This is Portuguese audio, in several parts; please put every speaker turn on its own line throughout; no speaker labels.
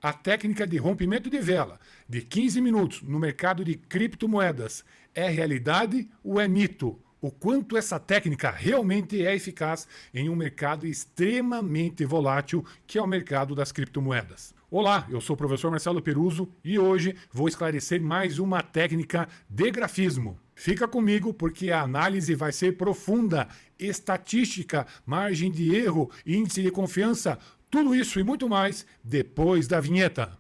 A técnica de rompimento de vela de 15 minutos no mercado de criptomoedas é realidade ou é mito? O quanto essa técnica realmente é eficaz em um mercado extremamente volátil que é o mercado das criptomoedas. Olá, eu sou o professor Marcelo Peruso e hoje vou esclarecer mais uma técnica de grafismo. Fica comigo porque a análise vai ser profunda, estatística, margem de erro, índice de confiança, tudo isso e muito mais depois da vinheta.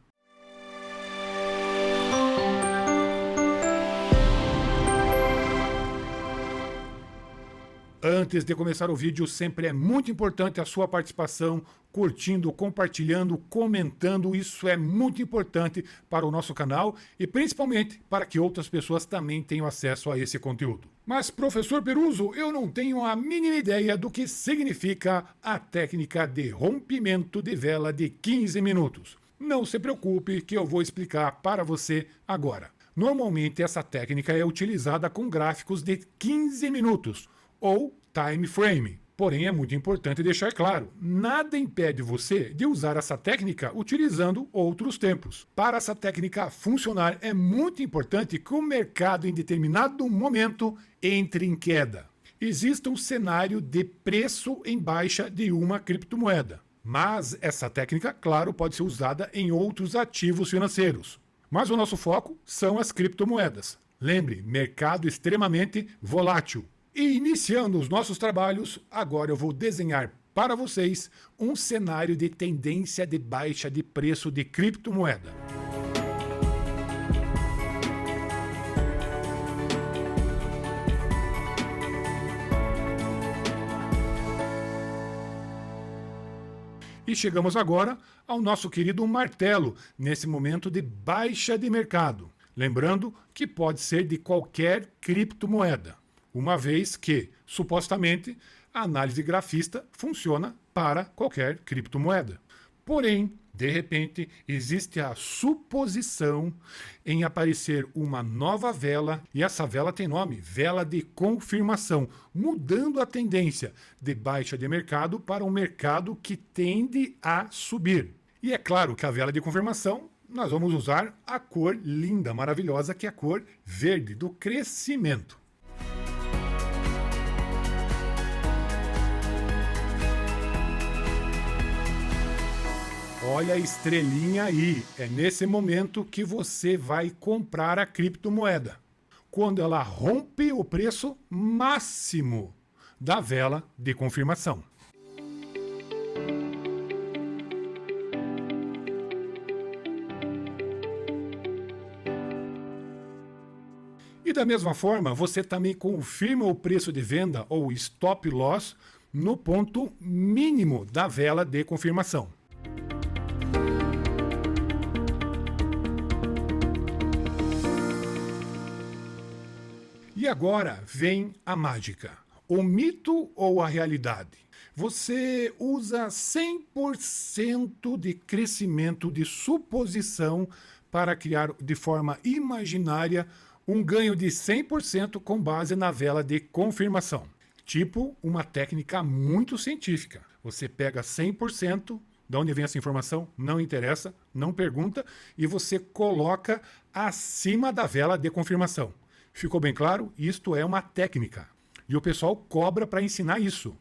Antes de começar o vídeo, sempre é muito importante a sua participação, curtindo, compartilhando, comentando. Isso é muito importante para o nosso canal e principalmente para que outras pessoas também tenham acesso a esse conteúdo. Mas, professor Peruso, eu não tenho a mínima ideia do que significa a técnica de rompimento de vela de 15 minutos. Não se preocupe que eu vou explicar para você agora. Normalmente essa técnica é utilizada com gráficos de 15 minutos, ou time frame. Porém, é muito importante deixar claro, nada impede você de usar essa técnica utilizando outros tempos. Para essa técnica funcionar, é muito importante que o mercado em determinado momento entre em queda. Existe um cenário de preço em baixa de uma criptomoeda. Mas essa técnica, claro, pode ser usada em outros ativos financeiros. Mas o nosso foco são as criptomoedas. Lembre, mercado extremamente volátil. E iniciando os nossos trabalhos, agora eu vou desenhar para vocês um cenário de tendência de baixa de preço de criptomoeda. E chegamos agora ao nosso querido martelo, nesse momento de baixa de mercado. Lembrando que pode ser de qualquer criptomoeda. Uma vez que, supostamente, a análise grafista funciona para qualquer criptomoeda. Porém, de repente, existe a suposição em aparecer uma nova vela, e essa vela tem nome, vela de confirmação, mudando a tendência de baixa de mercado para um mercado que tende a subir. E é claro que a vela de confirmação, nós vamos usar a cor linda, maravilhosa, que é a cor verde, do crescimento. Olha a estrelinha aí, é nesse momento que você vai comprar a criptomoeda, quando ela rompe o preço máximo da vela de confirmação. E da mesma forma, você também confirma o preço de venda ou stop loss no ponto mínimo da vela de confirmação. E agora vem a mágica. O mito ou a realidade? Você usa 100% de crescimento de suposição para criar de forma imaginária um ganho de 100% com base na vela de confirmação. Tipo uma técnica muito científica. Você pega 100%, de onde vem essa informação? Não interessa, não pergunta, e você coloca acima da vela de confirmação. Ficou bem claro? Isto é uma técnica. E o pessoal cobra para ensinar isso.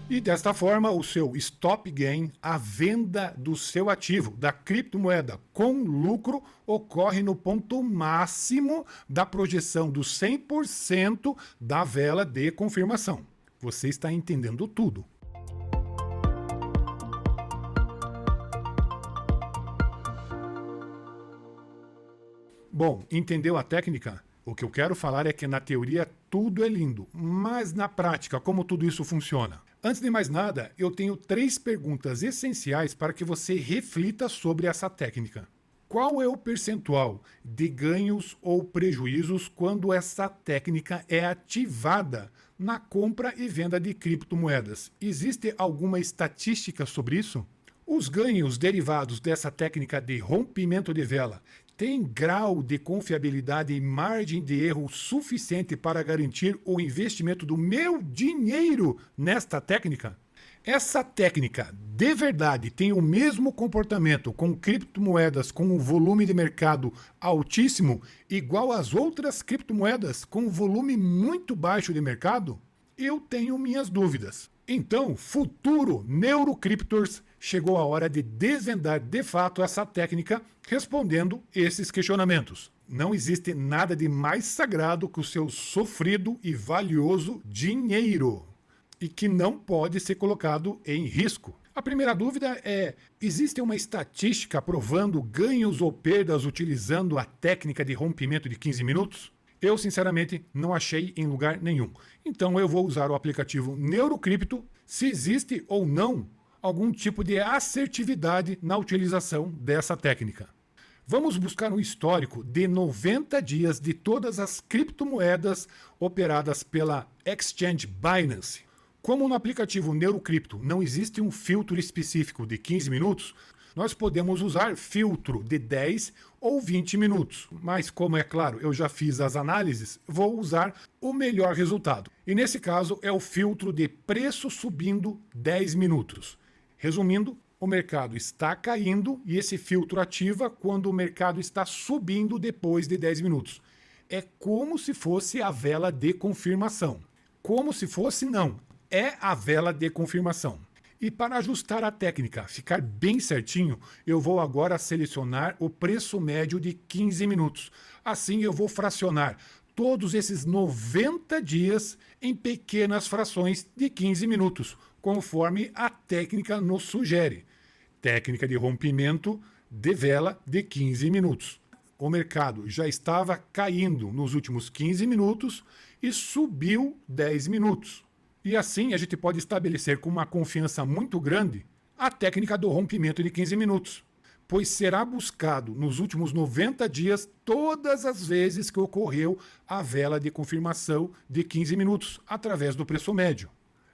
E desta forma, o seu stop gain, a venda do seu ativo, da criptomoeda com lucro, ocorre no ponto máximo da projeção dos 100% da vela de confirmação. Você está entendendo tudo. Bom, entendeu a técnica? O que eu quero falar é que na teoria tudo é lindo, mas na prática, como tudo isso funciona? Antes de mais nada, eu tenho 3 perguntas essenciais para que você reflita sobre essa técnica. Qual é o percentual de ganhos ou prejuízos quando essa técnica é ativada na compra e venda de criptomoedas? Existe alguma estatística sobre isso? Os ganhos derivados dessa técnica de rompimento de vela tem grau de confiabilidade e margem de erro suficiente para garantir o investimento do meu dinheiro nesta técnica? Essa técnica de verdade tem o mesmo comportamento com criptomoedas com um volume de mercado altíssimo, igual às outras criptomoedas com um volume muito baixo de mercado? Eu tenho minhas dúvidas. Então, futuro Neurocryptors, chegou a hora de desvendar de fato essa técnica respondendo esses questionamentos. Não existe nada de mais sagrado que o seu sofrido e valioso dinheiro, e que não pode ser colocado em risco. A primeira dúvida é: existe uma estatística provando ganhos ou perdas utilizando a técnica de rompimento de 15 minutos? Eu, sinceramente, não achei em lugar nenhum. Então eu vou usar o aplicativo Neurocrypto se existe ou não algum tipo de assertividade na utilização dessa técnica. Vamos buscar um histórico de 90 dias de todas as criptomoedas operadas pela Exchange Binance. Como no aplicativo Neurocrypto não existe um filtro específico de 15 minutos, nós podemos usar filtro de 10 ou 20 minutos. Mas, como é claro, eu já fiz as análises, vou usar o melhor resultado. E nesse caso é o filtro de preço subindo 10 minutos. Resumindo, o mercado está caindo e esse filtro ativa quando o mercado está subindo depois de 10 minutos. É como se fosse a vela de confirmação. Como se fosse, não. É a vela de confirmação. E para ajustar a técnica, ficar bem certinho, eu vou agora selecionar o preço médio de 15 minutos. Assim eu vou fracionar todos esses 90 dias em pequenas frações de 15 minutos, conforme a técnica nos sugere. Técnica de rompimento de vela de 15 minutos. O mercado já estava caindo nos últimos 15 minutos e subiu 10 minutos. E assim a gente pode estabelecer com uma confiança muito grande a técnica do rompimento de 15 minutos, pois será buscado nos últimos 90 dias todas as vezes que ocorreu a vela de confirmação de 15 minutos, através do preço médio.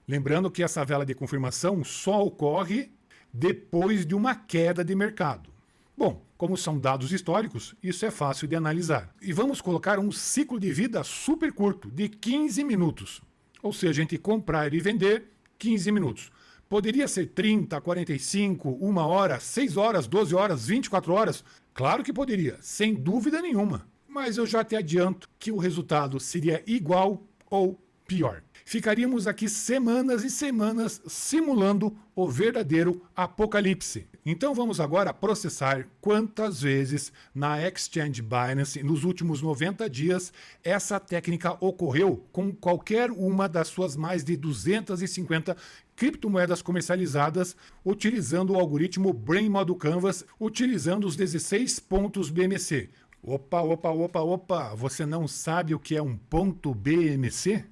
Lembrando que essa vela de confirmação só ocorre depois de uma queda de mercado. Bom, como são dados históricos, isso é fácil de analisar. E vamos colocar um ciclo de vida super curto, de 15 minutos. Ou seja, a gente comprar e vender 15 minutos. Poderia ser 30, 45, 1 hora, 6 horas, 12 horas, 24 horas? Claro que poderia, sem dúvida nenhuma. Mas eu já te adianto que o resultado seria igual ou pior. Ficaríamos aqui semanas e semanas simulando o verdadeiro apocalipse. Então vamos agora processar quantas vezes na Exchange Binance, nos últimos 90 dias, essa técnica ocorreu com qualquer uma das suas mais de 250 criptomoedas comercializadas, utilizando o algoritmo Brain Model Canvas, utilizando os 16 pontos BMC. Opa, você não sabe o que é um ponto BMC?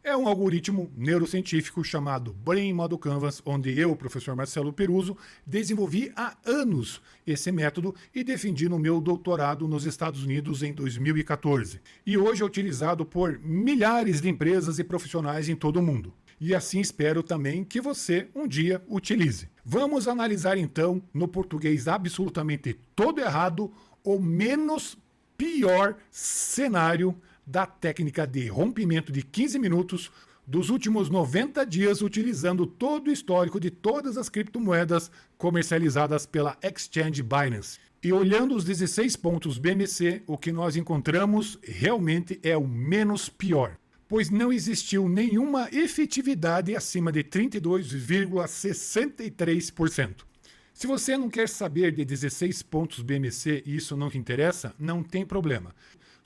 É um algoritmo neurocientífico chamado Brain Model Canvas, onde eu, professor Marcelo Peruso, desenvolvi há anos esse método e defendi no meu doutorado nos Estados Unidos em 2014. E hoje é utilizado por milhares de empresas e profissionais em todo o mundo. E assim espero também que você um dia utilize. Vamos analisar então, no português absolutamente todo errado, o menos pior cenário da técnica de rompimento de 15 minutos dos últimos 90 dias, utilizando todo o histórico de todas as criptomoedas comercializadas pela Exchange Binance. E olhando os 16 pontos BMC, o que nós encontramos realmente é o menos pior, pois não existiu nenhuma efetividade acima de 32,63%. Se você não quer saber de 16 pontos BMC e isso não te interessa, não tem problema.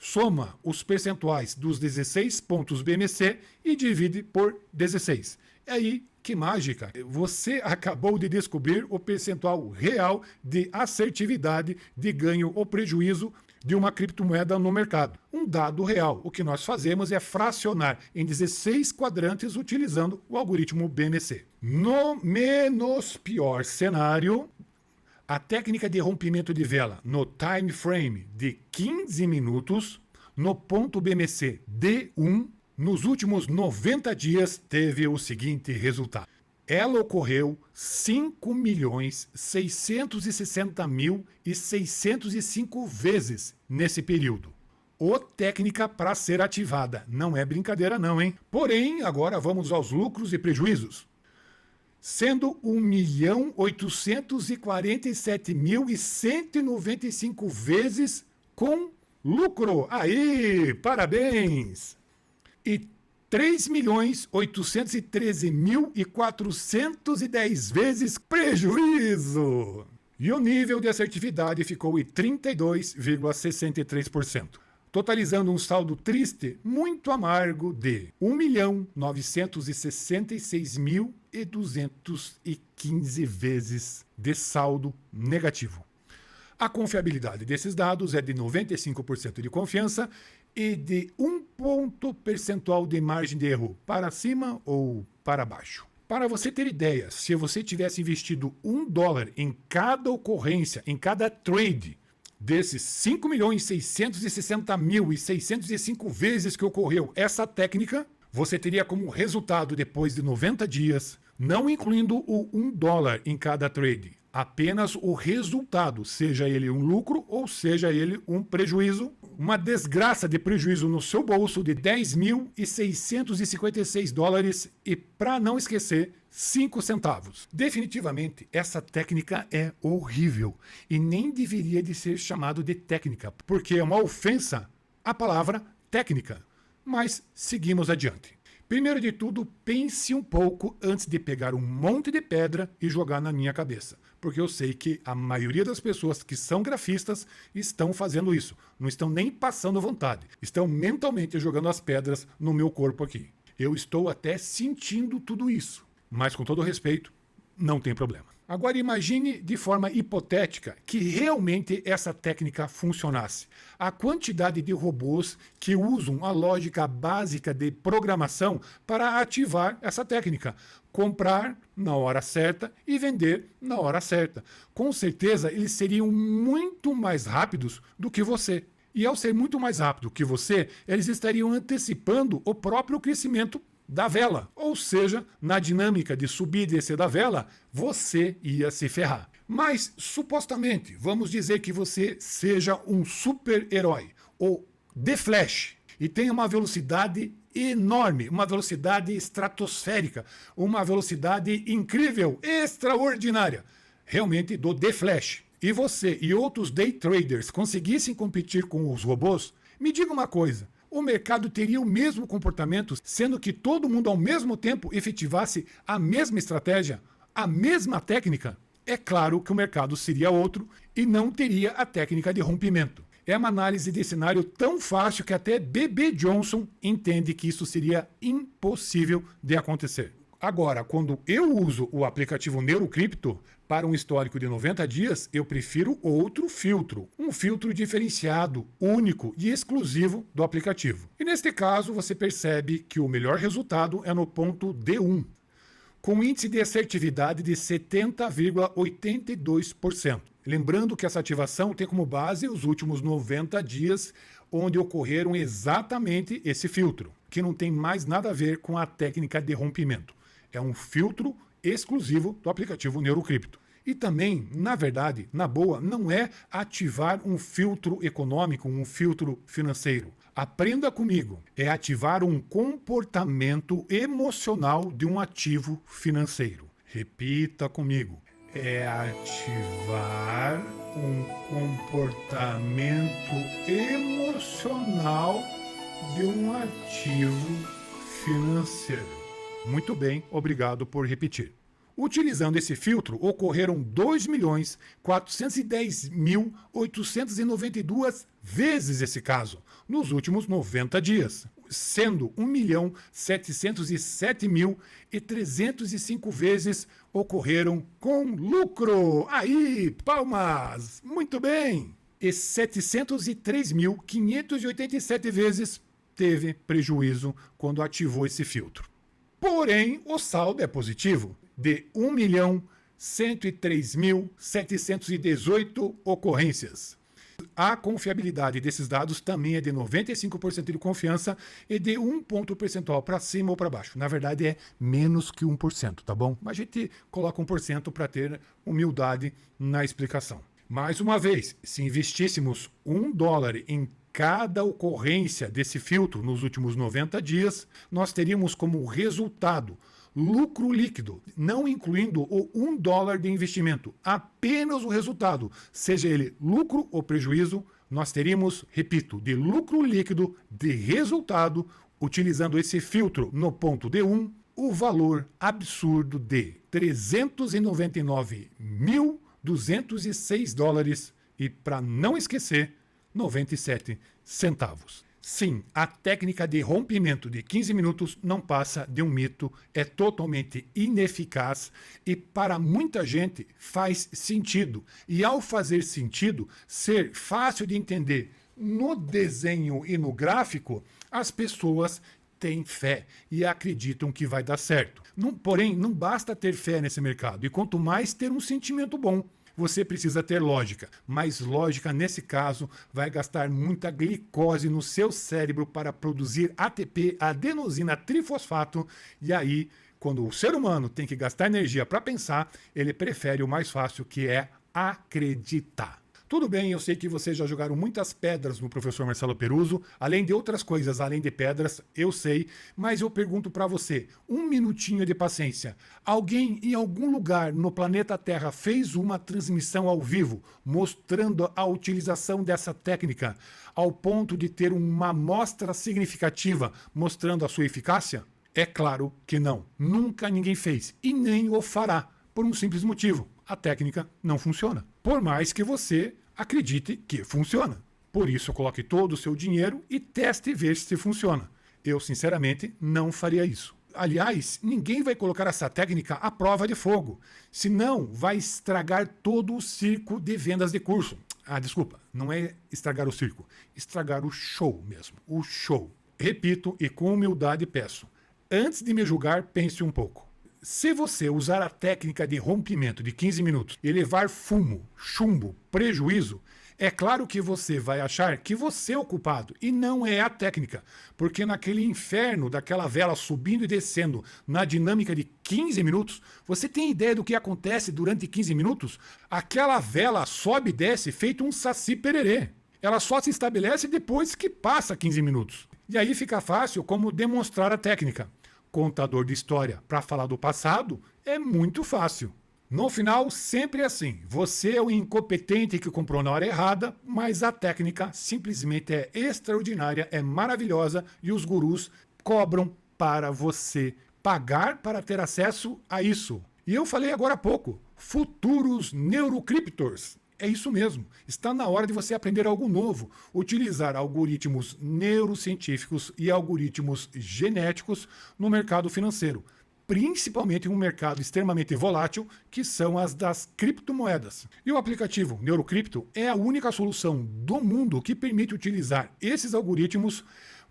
Soma os percentuais dos 16 pontos BMC e divide por 16. É aí que mágica! Você acabou de descobrir o percentual real de assertividade de ganho ou prejuízo de uma criptomoeda no mercado. Um dado real. O que nós fazemos é fracionar em 16 quadrantes utilizando o algoritmo BMC. No menos pior cenário, a técnica de rompimento de vela no time frame de 15 minutos, no ponto BMC D1, nos últimos 90 dias teve o seguinte resultado. ela ocorreu 5.660.605 vezes nesse período. Ô técnica para ser ativada. Não é brincadeira não, hein? Porém, agora vamos aos lucros e prejuízos. Sendo 1.847.195 vezes com lucro. Aí, parabéns! E 3.813.410 vezes prejuízo. E o nível de assertividade ficou em 32,63%. Totalizando um saldo triste, muito amargo de 1.966.215 vezes de saldo negativo. A confiabilidade desses dados é de 95% de confiança e de 1 ponto percentual de margem de erro para cima ou para baixo. Para você ter ideia, se você tivesse investido $1 em cada ocorrência, em cada trade, desses 5.660.605 vezes que ocorreu essa técnica, você teria como resultado, depois de 90 dias, não incluindo o $1 em cada trade, apenas o resultado, seja ele um lucro ou seja ele um prejuízo, uma desgraça de prejuízo no seu bolso de $10.656 e, para não esquecer, 5 centavos. Definitivamente, essa técnica é horrível e nem deveria de ser chamado de técnica, porque é uma ofensa à palavra técnica. Mas seguimos adiante. Primeiro de tudo, pense um pouco antes de pegar um monte de pedra e jogar na minha cabeça. Porque eu sei que a maioria das pessoas que são grafistas estão fazendo isso. Não estão nem passando vontade. Estão mentalmente jogando as pedras no meu corpo aqui. Eu estou até sentindo tudo isso. Mas com todo respeito, não tem problema. Agora imagine de forma hipotética que realmente essa técnica funcionasse. A quantidade de robôs que usam a lógica básica de programação para ativar essa técnica. Comprar na hora certa e vender na hora certa. Com certeza eles seriam muito mais rápidos do que você. E ao ser muito mais rápido que você, eles estariam antecipando o próprio crescimento da vela. Ou seja, na dinâmica de subir e descer da vela, você ia se ferrar. Mas, supostamente, vamos dizer que você seja um super-herói, ou The Flash, e tenha uma velocidade enorme, uma velocidade estratosférica, uma velocidade incrível, extraordinária, realmente do The Flash. E você e outros day traders conseguissem competir com os robôs, me diga uma coisa, o mercado teria o mesmo comportamento, sendo que todo mundo ao mesmo tempo efetivasse a mesma estratégia, a mesma técnica? É claro que o mercado seria outro e não teria a técnica de rompimento. É uma análise de cenário tão fácil que até B.B. Johnson entende que isso seria impossível de acontecer. Agora, quando eu uso o aplicativo NeuroCrypto para um histórico de 90 dias, eu prefiro outro filtro. Um filtro diferenciado, único e exclusivo do aplicativo. E neste caso, você percebe que o melhor resultado é no ponto D1, com índice de assertividade de 70,82%. Lembrando que essa ativação tem como base os últimos 90 dias, onde ocorreram exatamente esse filtro, que não tem mais nada a ver com a técnica de rompimento. É um filtro exclusivo do aplicativo NeuroCrypto. E também, na verdade, na boa, não é ativar um filtro econômico, um filtro financeiro. Aprenda comigo, é ativar um comportamento emocional de um ativo financeiro. Repita comigo, é ativar um comportamento emocional de um ativo financeiro. Muito bem, obrigado por repetir. Utilizando esse filtro, ocorreram 2.410.892 vezes esse caso, nos últimos 90 dias, sendo 1.707.305 vezes ocorreram com lucro. Aí, palmas! Muito bem! E 703.587 vezes teve prejuízo quando ativou esse filtro. Porém, o saldo é positivo, de 1.103.718 ocorrências. a confiabilidade desses dados também é de 95% de confiança e de 1 ponto percentual para cima ou para baixo. Na verdade é menos que 1%, tá bom? Mas a gente coloca 1% para ter humildade na explicação. Mais uma vez, se investíssemos $1 em cada ocorrência desse filtro nos últimos 90 dias, nós teríamos como resultado lucro líquido, não incluindo o $1 de investimento, apenas o resultado, seja ele lucro ou prejuízo, nós teríamos, repito, de lucro líquido de resultado, utilizando esse filtro no ponto D1, o valor absurdo de $399.206 e, para não esquecer, 97 centavos. Sim, a técnica de rompimento de 15 minutos não passa de um mito, é totalmente ineficaz e para muita gente faz sentido. E ao fazer sentido, ser fácil de entender no desenho e no gráfico, as pessoas têm fé e acreditam que vai dar certo. Porém, não basta ter fé nesse mercado e quanto mais ter um sentimento bom. Você precisa ter lógica, mas lógica, nesse caso, vai gastar muita glicose no seu cérebro para produzir ATP, adenosina trifosfato, e aí, quando o ser humano tem que gastar energia para pensar, ele prefere o mais fácil, que é acreditar. Tudo bem, eu sei que vocês já jogaram muitas pedras no professor Marcelo Peruso, além de outras coisas, além de pedras, eu sei, mas eu pergunto para você, um minutinho de paciência. Alguém em algum lugar no planeta Terra fez uma transmissão ao vivo, mostrando a utilização dessa técnica, ao ponto de ter uma amostra significativa, mostrando a sua eficácia? É claro que não. Nunca ninguém fez, e nem o fará, por um simples motivo. A técnica não funciona. Por mais que você acredite que funciona. Por isso, coloque todo o seu dinheiro e teste e veja se funciona. Eu, sinceramente, não faria isso. Aliás, ninguém vai colocar essa técnica à prova de fogo. Senão, vai estragar todo o circo de vendas de curso. Desculpa, não é estragar o circo. Estragar o show mesmo. O show. Repito e com humildade peço. Antes de me julgar, pense um pouco. Se você usar a técnica de rompimento de 15 minutos e levar fumo, chumbo, prejuízo, é claro que você vai achar que você é o culpado e não é a técnica, porque naquele inferno daquela vela subindo e descendo na dinâmica de 15 minutos, você tem ideia do que acontece durante 15 minutos? Aquela vela sobe e desce feito um saci pererê. Ela só se estabelece depois que passa 15 minutos. E aí fica fácil como demonstrar a técnica. Contador de história para falar do passado é muito fácil. No final, sempre é assim. Você é o incompetente que comprou na hora errada, mas a técnica simplesmente é extraordinária, é maravilhosa e os gurus cobram para você pagar para ter acesso a isso. E eu falei agora há pouco, futuros neurocriptors. É isso mesmo. Está na hora de você aprender algo novo, utilizar algoritmos neurocientíficos e algoritmos genéticos no mercado financeiro, principalmente em um mercado extremamente volátil, que são as das criptomoedas. E o aplicativo NeuroCrypto é a única solução do mundo que permite utilizar esses algoritmos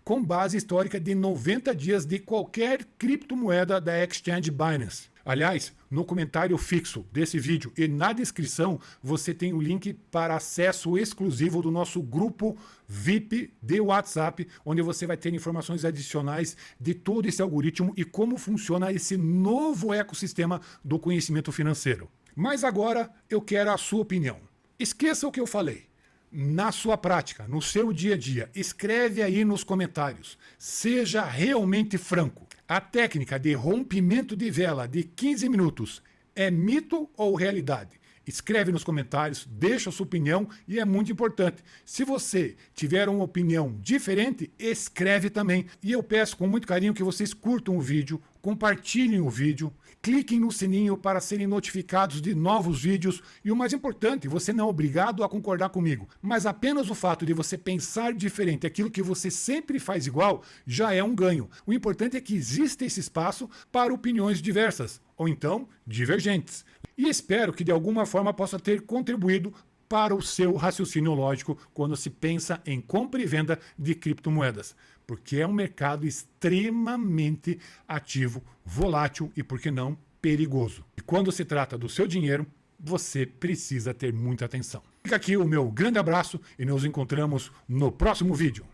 com base histórica de 90 dias de qualquer criptomoeda da exchange Binance. Aliás, no comentário fixo desse vídeo e na descrição você tem o link para acesso exclusivo do nosso grupo VIP de WhatsApp, onde você vai ter informações adicionais de todo esse algoritmo e como funciona esse novo ecossistema do conhecimento financeiro. Mas agora eu quero a sua opinião. Esqueça o que eu falei. Na sua prática, no seu dia a dia, escreve aí nos comentários. Seja realmente franco. A técnica de rompimento de vela de 15 minutos é mito ou realidade? Escreve nos comentários, deixa a sua opinião e é muito importante. Se você tiver uma opinião diferente, escreve também. E eu peço com muito carinho que vocês curtam o vídeo, compartilhem o vídeo, cliquem no sininho para serem notificados de novos vídeos. E o mais importante, você não é obrigado a concordar comigo, mas apenas o fato de você pensar diferente, aquilo que você sempre faz igual, já é um ganho. O importante é que exista esse espaço para opiniões diversas, ou então divergentes. E espero que de alguma forma possa ter contribuído para o seu raciocínio lógico quando se pensa em compra e venda de criptomoedas, porque é um mercado extremamente ativo, volátil e, por que não, perigoso. E quando se trata do seu dinheiro, você precisa ter muita atenção. Fica aqui o meu grande abraço e nos encontramos no próximo vídeo.